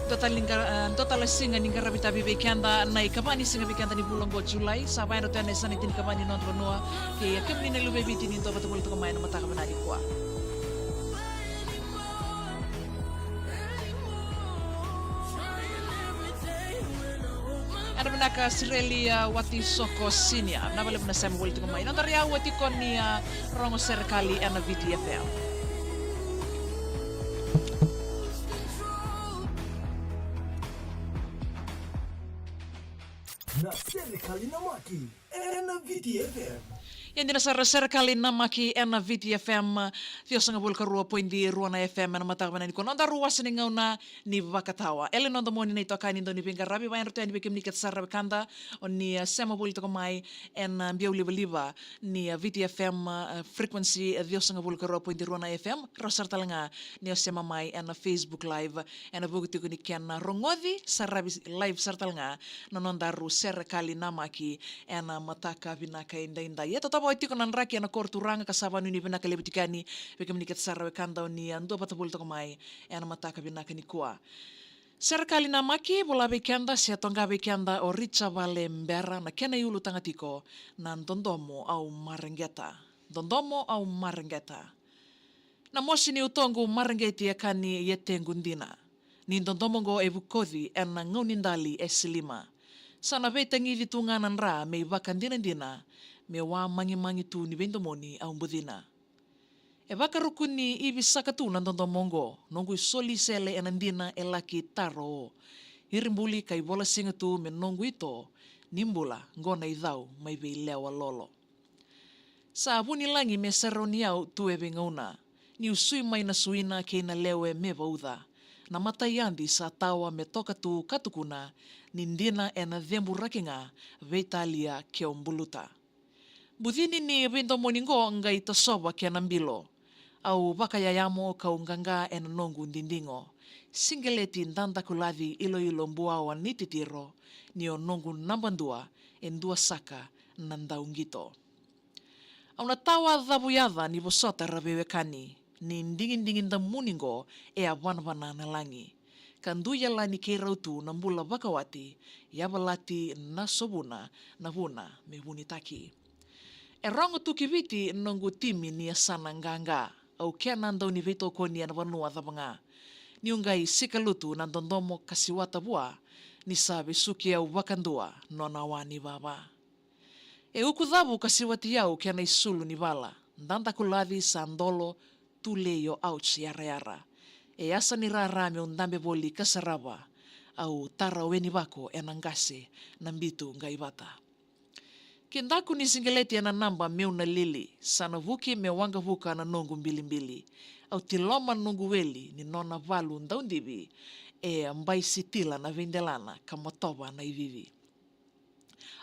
total singa ninga rabita bibe kanda na ikabani singa bikanda ni bulan go Julai sabay no tane sanitin kabani non ronoa ke kemni na lube biti ni to batul to kamay na mata kabana di kwa. Ada benaka Sirelia wati soko sinia na bale na sama bulto kamay na tariya wati kon ni rongo serikali na VTFM. Na serikali na maki na VTFM. Yan din sa serikali na maki na VTFM Dios nga bulka rua poindi rua na FM na matakaban ni kono da rua siningaw na ni bakatawa ele no mo ni ito kanin do ni pingarabi ba yan ni bikim ni katsara kanda on ni sema bulto kamay en biaw liba ni VTFM frequency Dios nga bulka rua poindi rua na FM rosar talanga ni sema mai en Facebook live en bugti ko ni ken rongodi sarabi live sartal nga nonon daru serikali na maki en mataka binaka inda yeto tabo iti ko nan raki na korturanga kasaba ni binaka lebutikani bikim ni katsara kanda ni ando patabul to kamay en mataka binaka ni kuwa serikali na maki bola bekenda sia tonga bekenda o richa vale mbera na kena yulu tangatiko nan dondomo au marengeta na mosi ni utongo marengeti yakani yete ngundina ni dondomo go evukodhi en ngaunindali esilima sana vetangi vitunganan ra me vakandina me wa mangi tu ni vendomoni au mbudina e vakarukuni ibi sakatu nandondo mongo nongu soli sele enandina elaki taro hirimbuli kai bola singatu me nongu ito nimbula ngona idau mai be lewa lolo sa buni langi me seroniau tu ebe ngauna ni usui mai na suina ke na lewe me vauda na matayandi sa tawa me toka tu katukuna nindina ena dhembu rakinga veitalia ke ombuluta budini ni vendomoni ngo ngai tosoba ke nambilo au bakayayamo kaunganga en nongu ndindingo singeleti ndanda kuladi ilo mbuawa nititiro ni onongu nambandua en dua saka nandaungito au natawa dhabuyadha ni bosota rabewekani ni ndingin da muningo e avanvana na langi kanduya lani keirautu nambula bakawati yabalati na sobuna na vuna me bunitaki rongo tukiviti nongu timi ni asana nganga au kia nandau ni vito koni ana vanua dhabanga ni ungai sikalutu nandondomo kasiwata bua ni sabe suki au wakandua nona wani baba e ukudhabu kasiwati yau kia na isulu ni bala ndanda kuladi sandolo tuleyo ouch yara e asa ni rarame undambe boli kasaraba au tara weni bako enangase nambitu ngaibata kindaku ni singeleti na namba meuna lili sana vuki me wanga vuka na nongu mbili au tiloma nongu weli ni nona valu ndaundibi e mbai sitila na vindelana kamatoba na ivivi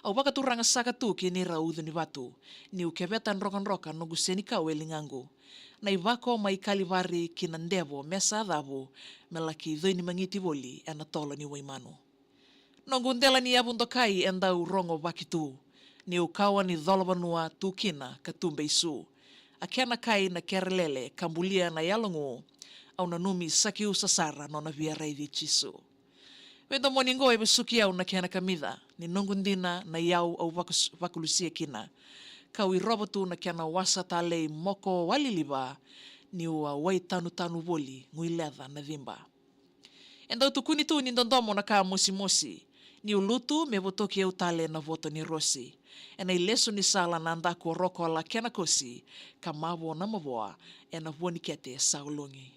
au baka turanga sakatu ki ni raudu ni batu ni ukebetan rokan nongu senika weli ngangu na ivako mai kalivari kinandevo mesa adhabu melaki dhoini mangiti boli ena tolo ni waimanu nongu ndela ni abundokai endau rongo bakitu ni ukawa ni dholobanua tukina katumbe isu akena kai na kerelele kambulia na yalongu au nanumi saki usasara nona viaraidi chisu wendo moningo ebe suki au na kena kamida ni nongundina na yau au vakulusia kina kawi robotu na kena wasa talei moko waliliba ni ua wai tanu boli nguiledha na dhimba endau tukuni tu ni ndondomo na kaa mosi ni ulutu me votoki au tale na voto ni rosi ena ileso ni sala nanda ko roko la kena kosi kamavo na mavoa ena voni kete saulungi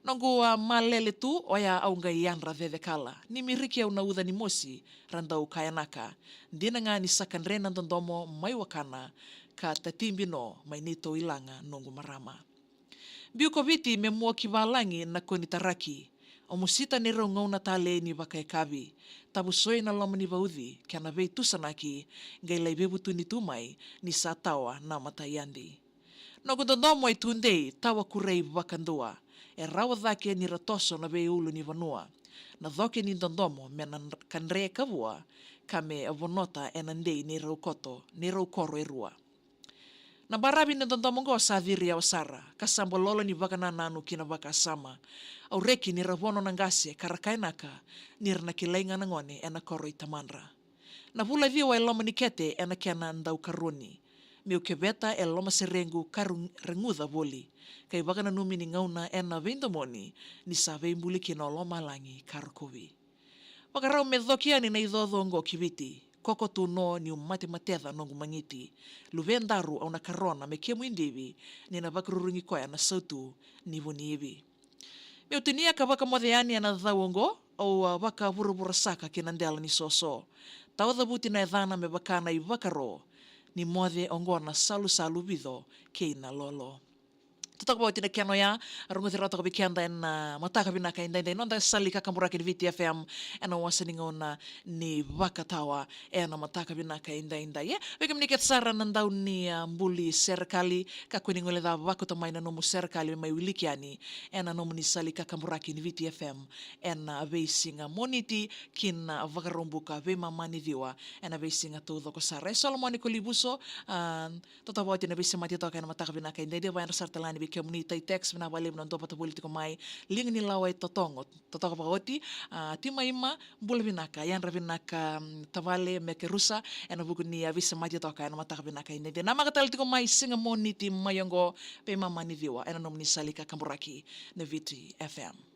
nongu malele tu oya au ngai yanra kala ni miriki au na udha ni mosi randau kayanaka ndina nga ni sakandre na ndondomo mai wakana ka tatimbino mai nito ilanga nongu marama biuko viti me mua kivalangi na konitaraki o musita ni rongau na tale ni vakai kavi tabu soi na lama ni vaudhi kia na vei tusanaki ngai lai bebutu ni tumai ni sa tawa na matayandi nogu dondomo i tundei tawa kurei vakandua e rawa dhake ni ratoso na vei ulu ni vanua na dhoke ni dondomo me na kanre kavua kame avonota enandei ni raukoro e rua Na barabi na tontomongo sa dhiri ya osara, kasambo lolo ni baka nanu kina baka sama. Au reki ni rawono nangase karakainaka, nir na kilainga nangone ena koro itamanra. Na vula viwa eloma nikete ena kena ndau karuni. Miu kebeta eloma serengu renguda voli. Kai baka nanumi ni ngauna ena vendomoni, ni sa veimbuli kina oloma langi karakovi. Baka rau medhokiani na idhodhongo kiviti. Koko tu no ni umate mateda nongu mangiti. Luvendaru au na karona me kemu indivi ni na bakururungi koya na sautu ni vuni ivi. Meu tinia ka baka modheani ana dhawongo au baka burubura saka kinandela ni soso. Tau dhabuti na edhana me bakana i bakaro ni modhe ongo na salu vido keina lolo. Tutaka bawa tina kiano ya, arungo te rata kabi kianda ena mataka binaka inda nonda sali kakamuraki ni VTFM ena wasaningo na ni wakatawa ena mataka binaka inda ya. Weka mniket sara nandau ni mbuli serikali kakuningo le da wako tamaina nomu serikali mai wilikiani ena nomu ni sali kakamuraki ni VTFM ena beisinga moniti kin wakarombuka ve mamani diwa ena beisinga todo ko sara. Solomoni Kolibuso tutaka bawa tina bisi mati toka ena mataka binaka inda wa ena sartalani komunita i text na wale mna ndopa politiko mai ling ni lawai totongo totoka pagoti tima ima bula binaka yan rabinaka tavale mekerusa ena buku ni avisa maji toka ena mataka binaka ine de nama katal tiko mai singa moniti mayongo pe mama ni viwa ena nomni salika kamburaki na VTFM.